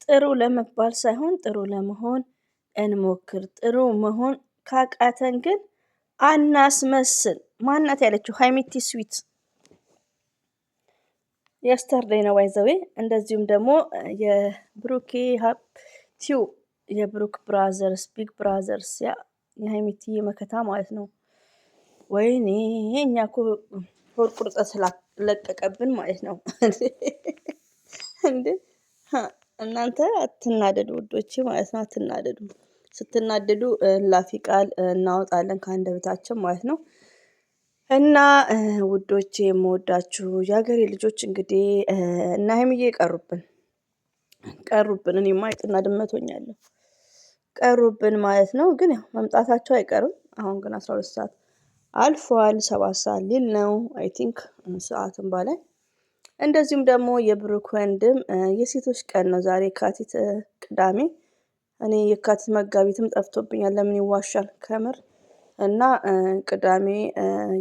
ጥሩ ለመባል ሳይሆን ጥሩ ለመሆን እንሞክር። ጥሩ መሆን ካቃተን ግን አናስመስል። ማናት ያለችው? ሃይሚቲ ስዊት የስተርዴይ ነው ባይዘዌ። እንደዚሁም ደግሞ የብሩኬ ቲዩ የብሩክ ብራዘርስ ቢግ ብራዘርስ የሃይሚቲ መከታ ማለት ነው። ወይኔ እኛ እኮ ሆድ ቁርጠት ስላለቀቀብን ማለት ነው። እንዴ እናንተ አትናደዱ ውዶቼ ማለት ነው። አትናደዱ። ስትናደዱ ላፊ ቃል እናወጣለን ከአንደበታችን ማለት ነው። እና ውዶቼ የምወዳችሁ የሀገሬ ልጆች እንግዲህ እና ሀይሚዬ ቀሩብን። እኔማ አይጥና ድመት ሆኛለሁ። ቀሩብን ማለት ነው። ግን ያው መምጣታቸው አይቀርም። አሁን ግን 12 ሰዓት አልፏል። 7 ሰዓት ሊል ነው አይ ቲንክ ሰዓትም ባላይ። እንደዚሁም ደግሞ የብሩክ ወንድም የሴቶች ቀን ነው ዛሬ የካቲት ቅዳሜ። እኔ የካቲት መጋቢትም ጠፍቶብኛል። ለምን ይዋሻል ከምር። እና ቅዳሜ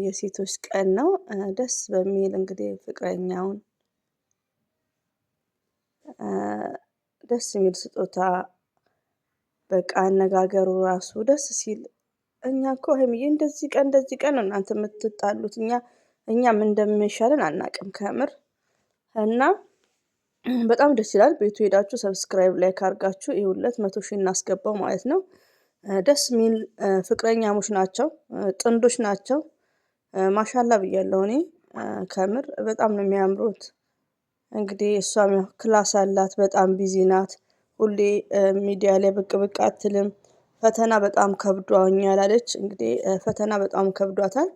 የሴቶች ቀን ነው። ደስ በሚል እንግዲህ ፍቅረኛውን ደስ የሚል ስጦታ በቃ አነጋገሩ ራሱ ደስ ሲል። እኛ እኮ ሀይሚዬ እንደዚህ ቀን ነው እናንተ የምትጣሉት። እኛም እንደሚሻለን አናቅም ከምር። እና በጣም ደስ ይላል። ቤቱ ሄዳችሁ ሰብስክራይብ ላይክ አድርጋችሁ ይኸውለት 100 ሺህ እናስገባው ማለት ነው። ደስ የሚል ፍቅረኛሞች ናቸው፣ ጥንዶች ናቸው። ማሻላ ብያለሁ እኔ ከምር በጣም ነው የሚያምሩት። እንግዲህ እሷም ክላስ አላት፣ በጣም ቢዚ ናት። ሁሌ ሚዲያ ላይ ብቅ ብቅ አትልም። ፈተና በጣም ከብዷኛል አለች። እንግዲህ ፈተና በጣም ከብዷታል።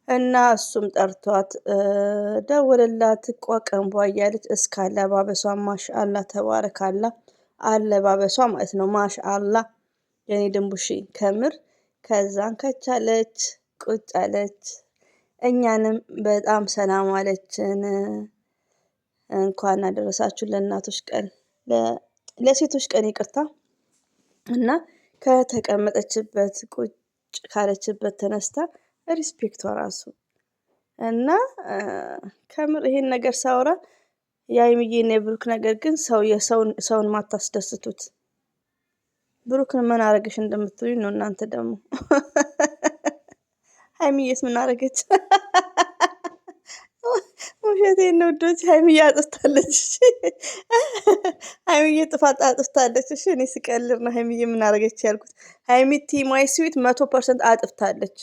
እና እሱም ጠርቷት ደወለላት። ቋቀንቧ እያለች እስከ አለባበሷ ማሻአላ ተባረካላ። አለባበሷ ማለት ነው ማሻአላ የኔ ድንቡሺ ከምር። ከዛን ከቻለች ቁጭ አለች። እኛንም በጣም ሰላም አለችን። እንኳን አደረሳችሁ ለእናቶች ቀን ለሴቶች ቀን ይቅርታ። እና ከተቀመጠችበት ቁጭ ካለችበት ተነስታ ሪስፔክቷ ራሱ እና ከምር ይሄን ነገር ሳወራ የሀይሚዬና የብሩክ ነገር ግን ሰውን ማታስደስቱት። ብሩክን ምን አረገሽ እንደምትሉኝ ነው እናንተ ደግሞ። ሀይሚዬስ ምን አረገች? ውሸቴን ነው ውዶች። ሀይሚዬ አጥፍታለች። ሀይሚዬ ጥፋት አጥፍታለች። እሺ እኔ ስቀልር ነው ሀይሚዬ ምን አረገች ያልኩት። ሀይሚቲ ማይ ስዊት 100% አጥፍታለች።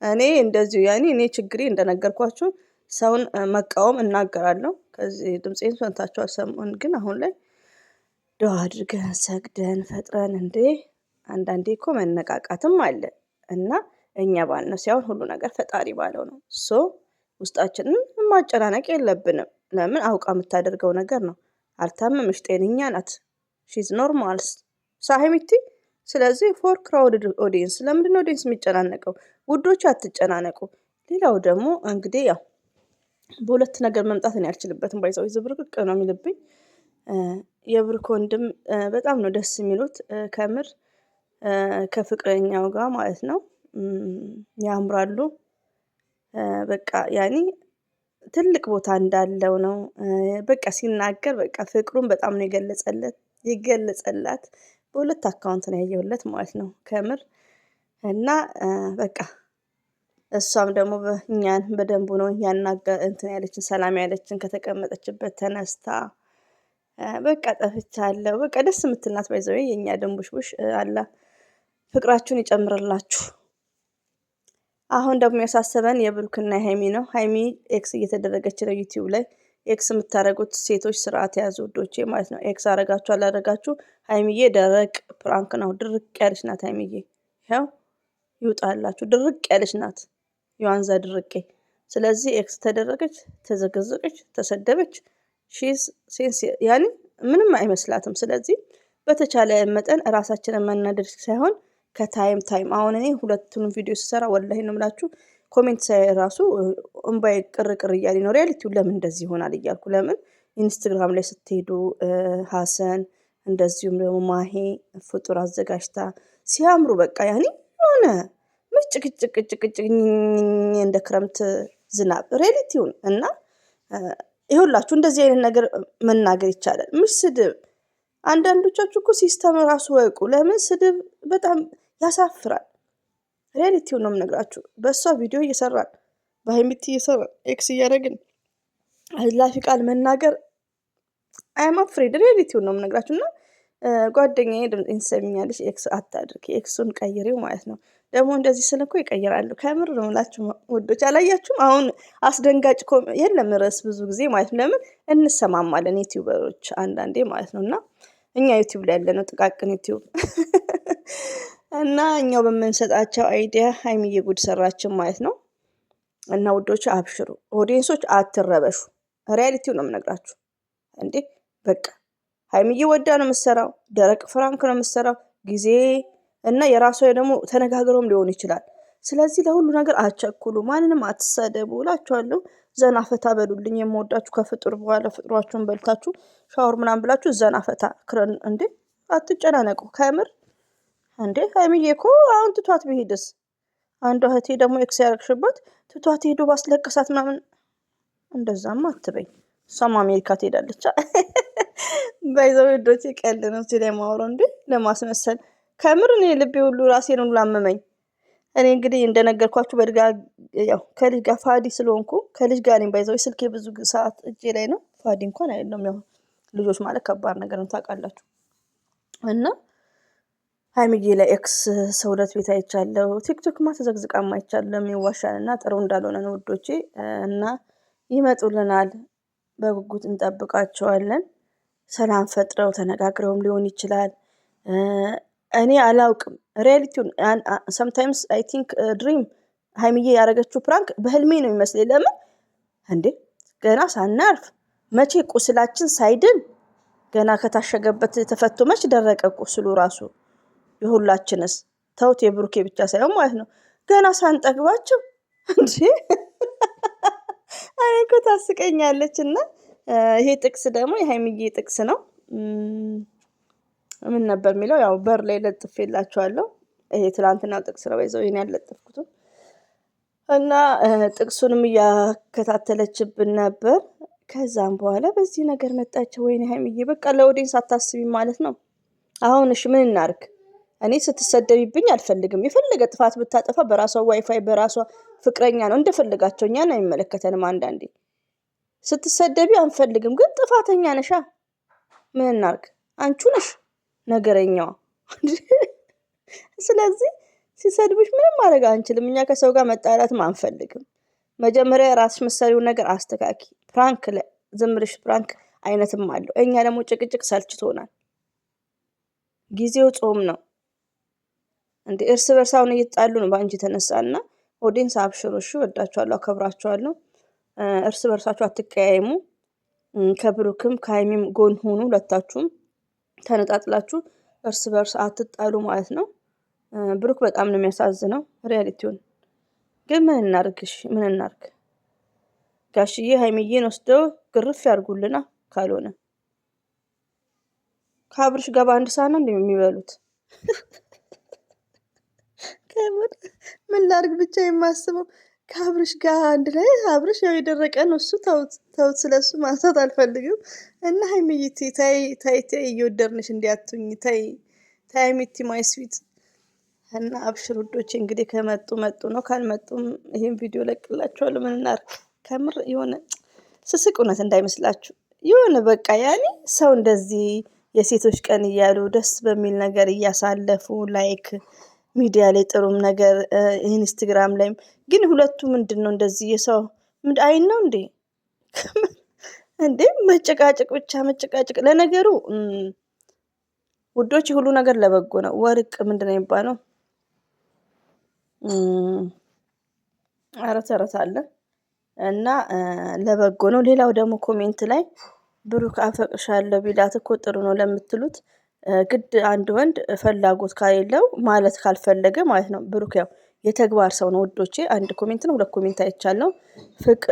እኔ እንደዚሁ እኔ ችግሬ እንደነገርኳችሁ ሰውን መቃወም እናገራለሁ። ከዚህ ድምፄን ሰምታችሁ አልሰማን። ግን አሁን ላይ ዱዓ አድርገን ሰግደን ፈጥረን እንዴ አንዳንዴ እኮ መነቃቃትም አለ። እና እኛ ባልነው ሳይሆን ሁሉ ነገር ፈጣሪ ባለው ነው። ውስጣችንን ማጨናነቅ የለብንም። ለምን አውቃ የምታደርገው ነገር ነው። አልታመመሽ፣ ጤነኛ ናት። ሺዝ ኖርማልስ ሳሂሚቲ። ስለዚህ ፎር ክራውድድ ኦዲየንስ ለምንድን ነው ኦዲየንስ የሚጨናነቀው? ውዶች አትጨናነቁ። ሌላው ደግሞ እንግዲህ ያው በሁለት ነገር መምጣት እኔ አልችልበትም። ባይዘው ዝብርቅርቅ ነው የሚልብኝ። የብሩክ ወንድም በጣም ነው ደስ የሚሉት ከምር ከፍቅረኛው ጋር ማለት ነው። ያምራሉ። በቃ ትልቅ ቦታ እንዳለው ነው በቃ ሲናገር በቃ ፍቅሩን በጣም ነው የገለጸላት። በሁለት አካውንት ነው ያየሁለት ማለት ነው ከምር። እና በቃ እሷም ደግሞ እኛን በደንቡ ነው እንትን ያለችን ሰላም ያለችን ከተቀመጠችበት ተነስታ በቃ ጠፍቻለሁ። በቃ ደስ የምትል ናት። ባይ ዘ ዌይ የኛ ድንቡሽቡሽ አላህ ፍቅራችሁን ይጨምርላችሁ። አሁን ደግሞ ያሳሰበን የብሩክና የሀይሚ ነው። ሀይሚ ኤክስ እየተደረገች ነው ዩቲዩብ ላይ። ኤክስ የምታደርጉት ሴቶች ስርዓት የያዙ ውዶቼ ማለት ነው። ኤክስ አረጋችሁ አላረጋችሁ ሀይሚዬ ደረቅ ፕራንክ ነው። ድርቅ ያለች ናት ሀይሚዬ። ይኸው ይውጣላችሁ። ድርቅ ያለች ናት። የዋንዛ ድርቄ። ስለዚህ ኤክስ ተደረገች፣ ተዘገዘቀች፣ ተሰደበች ሺዝ ሴንስ ምንም አይመስላትም። ስለዚህ በተቻለ መጠን ራሳችንን መናደድ ሳይሆን ከታይም አሁን እኔ ሁለቱንም ቪዲዮ ስሰራ ወላሂ ነው የምላችሁ ኮሜንት ሳይ ራሱ እምባዬ ቅር እያለኝ ነው። ሪያሊቲው ለምን እንደዚህ ይሆናል እያልኩ ለምን ኢንስታግራም ላይ ስትሄዱ ሀሰን እንደዚሁም ደግሞ ማሄ ፍጡር አዘጋጅታ ሲያምሩ በቃ ሆነ ጭቅጭቅ እንደ ክረምት ዝናብ ሪያሊቲውን እና ይኸውላችሁ እንደዚህ አይነት ነገር መናገር ይቻላል። ምሽ ስድብ አንዳንዶቻችሁ እኮ ሲስተም ራሱ ወቁ። ለምን ስድብ በጣም ያሳፍራል። ሪያሊቲውን ነው የምነግራችሁ። በእሷ ቪዲዮ እየሰራን በሀይሚቲ እየሰራን ኤክስ እያደረግን አላፊ ቃል መናገር አይም አፍሬድ። ሪያሊቲውን ነው የምነግራችሁ። እና ጓደኛዬ ድምፄን ትሰሚኛለሽ፣ ኤክስ አታድርግ፣ ኤክሱን ቀይሬው ማለት ነው። ደግሞ እንደዚህ ስል እኮ ይቀይራሉ። ከምር ነው የምላችሁ ውዶች። አላያችሁም? አሁን አስደንጋጭ የለም ርዕስ ብዙ ጊዜ ማለት ነው። ለምን እንሰማማለን ዩቲዩበሮች አንዳንዴ ማለት ነው። እና እኛ ዩቲዩብ ላይ ያለ ነው ጥቃቅን ዩቲዩብ እና እኛው በምንሰጣቸው አይዲያ ሀይሚዬ ጉድ ሰራችን ማለት ነው። እና ውዶች አብሽሩ፣ ኦዲየንሶች አትረበሹ። ሪያሊቲው ነው የምነግራችሁ። እንዴ በቃ ሀይሚዬ ወዳ ነው የምትሰራው፣ ደረቅ ፍራንክ ነው የምትሰራው ጊዜ እና የራሷ ደግሞ ተነጋግረውም ሊሆን ይችላል። ስለዚህ ለሁሉ ነገር አቸኩሉ፣ ማንንም አትሰደቡ እላችኋለሁ። ዘና ፈታ በሉልኝ። የምወዳችሁ ከፍጡር በኋላ ፍጥሯችሁን በልታችሁ ሻወር ምናምን ብላችሁ ዘና ፈታ ክረን። እንዴ አትጨናነቁ ከምር። እንዴ ሀይሚዬ እኮ አሁን ትቷት ቢሄድስ? አንዷ እህቴ ደግሞ ኤክስ ያረግሽበት ትቷት ሄዶ ባስለቀሳት ምናምን፣ እንደዛም አትበኝ። እሷም አሜሪካ ትሄዳለች። ባይዘው ዶቼ ቀልድ ነው ሲል የማወራው እንዴ ለማስመሰል። ከምር እኔ ልቤ ሁሉ ራሴን ሁሉ አመመኝ። እኔ እንግዲህ እንደነገርኳችሁ በድጋ ያው ከልጅ ጋር ፋዲ ስለሆንኩ ከልጅ ጋር ነኝ። ባይዘው ስልኬ ብዙ ሰዓት እጄ ላይ ነው። ፋዲ እንኳን አይደለም። ያው ልጆች ማለት ከባድ ነገር ነው ታውቃላችሁ። እና ሀይሚዬ ላይ ኤክስ ሰውለት ቤት አይቻለሁ። ቲክቶክማ ተዘግዝቃማ አይቻለሁ። የሚዋሻል እና ጥሩ እንዳልሆነ ነው ውዶቼ። እና ይመጡልናል፣ በጉጉት እንጠብቃቸዋለን። ሰላም ፈጥረው ተነጋግረውም ሊሆን ይችላል። እኔ አላውቅም ሪያሊቲውን። ሰምታይምስ አይ ቲንክ ድሪም ሀይሚዬ ያደረገችው ፕራንክ በህልሜ ነው የሚመስለኝ። ለምን እንዴ ገና ሳናርፍ መቼ ቁስላችን ሳይድን ገና ከታሸገበት ተፈቶ መች ደረቀ ቁስሉ ራሱ የሁላችንስ። ተውት የብሩኬ ብቻ ሳይሆን ማለት ነው። ገና ሳንጠግባቸው እንዴ እኔ እኮ ታስቀኛለች። እና ይሄ ጥቅስ ደግሞ የሀይሚዬ ጥቅስ ነው። ምን ነበር የሚለው? ያው በር ላይ ለጥፌላችኋለሁ። ይሄ ትላንትና ጥቅስ ነው ይዘው ይሄን ያለጥፍኩት። እና ጥቅሱንም እያከታተለችብን ነበር። ከዛም በኋላ በዚህ ነገር መጣች። ወይኔ ሀይሚዬ በቃ ለኦዲየንስ አታስቢ ማለት ነው። አሁን እሺ ምን እናርግ? እኔ ስትሰደቢብኝ አልፈልግም። የፈለገ ጥፋት ብታጠፋ በራሷ ዋይፋይ በራሷ ፍቅረኛ ነው እንደፈለጋቸው፣ እኛን አይመለከተንም። አንዳንዴ ስትሰደቢ አንፈልግም፣ ግን ጥፋተኛ ነሻ። ምን እናርግ? አንቺ ነሽ ነገረኛዋ። ስለዚህ ሲሰድቡሽ ምንም ማድረግ አንችልም። እኛ ከሰው ጋር መጣላትም አንፈልግም። መጀመሪያ ራስሽ መሰሪውን ነገር አስተካኪ። ፕራንክ ዝም ብለሽ ፕራንክ አይነትም አለው። እኛ ደግሞ ጭቅጭቅ ሰልችቶናል። ጊዜው ጾም ነው እንዴ? እርስ በርሳውን እየተጣሉ ነው በአንቺ የተነሳና። ኦዲየንስ አብሽሩ እሺ። ወዳችኋለሁ፣ አከብራችኋለሁ። እርስ በርሳችሁ አትቀያይሙ። ከብሩክም ከሀይሚም ጎን ሁኑ። ሁለታችሁም ተነጣጥላችሁ እርስ በርስ አትጣሉ ማለት ነው። ብሩክ በጣም ነው የሚያሳዝነው ሪያሊቲውን። ግን ምን እናርግሽ? ምን እናርግ? ጋሽዬ ሀይሚዬን ወስደው ግርፍ ያርጉልና ካልሆነ ከአብርሽ ጋር በአንድ ሳህን ነው የሚበሉት። ምን ላርግ ብቻ የማስበው ከአብርሽ ጋር አንድ ላይ። አብርሽ ያው የደረቀ ነው እሱ። ተውት፣ ስለሱ ማንሳት አልፈልግም። እና ሀይሚዬ ታይ እየወደድንሽ እንዲያቱኝ ታይ ሀይሚቲ ማይ ስዊት። እና አብሽር ውዶቼ እንግዲህ ከመጡ መጡ ነው፣ ካልመጡም ይሄን ቪዲዮ ለቅላችኋለሁ። ምን እናርግ? ከምር የሆነ ስስቅ እውነት እንዳይመስላችሁ የሆነ በቃ ያኔ ሰው እንደዚህ የሴቶች ቀን እያሉ ደስ በሚል ነገር እያሳለፉ ላይክ ሚዲያ ላይ ጥሩም ነገር ኢንስታግራም ላይም ግን ሁለቱ ምንድን ነው እንደዚህ የሰው አይን ነው እንዴ? እንዴ መጨቃጨቅ ብቻ መጨቃጨቅ። ለነገሩ ውዶች ሁሉ ነገር ለበጎ ነው። ወርቅ ምንድን ነው የሚባለው? አረተረት አለ እና ለበጎ ነው። ሌላው ደግሞ ኮሜንት ላይ ብሩክ አፈቅሻለሁ ቢላት እኮ ጥሩ ነው ለምትሉት ግድ አንድ ወንድ ፍላጎት ከሌለው ማለት ካልፈለገ ማለት ነው። ብሩክ ያው የተግባር ሰው ነው ውዶቼ። አንድ ኮሜንት ነው 2 ኮሜንት አይቻለሁ።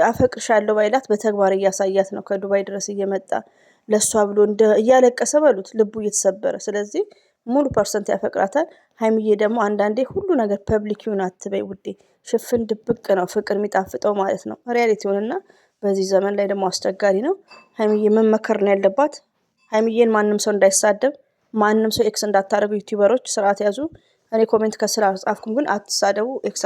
አፈቅርሻለሁ ባይላት በተግባር እያሳያት ነው። ከዱባይ ድረስ እየመጣ ለሷ ብሎ እያለቀሰ በሉት ልቡ እየተሰበረ። ስለዚህ ሙሉ ፐርሰንት ያፈቅራታል። ሀይሚዬ ደግሞ አንዳንዴ ሁሉ ነገር ፐብሊክ ይሁን አትበይ ውዴ። ሽፍን ድብቅ ነው ፍቅር የሚጣፍጠው ማለት ነው ሪያሊቲውንና በዚህ ዘመን ላይ ደግሞ አስቸጋሪ ነው። ሀይሚዬ መመከር ነው ያለባት። ሀይሚዬን ማንም ሰው እንዳይሳደብ፣ ማንም ሰው ኤክስ እንዳታደርጉ ዩቲዩበሮች ስርዓት ያዙ። እኔ ኮሜንት ከስራ አልጻፍኩም፣ ግን አትሳደቡ ኤክስ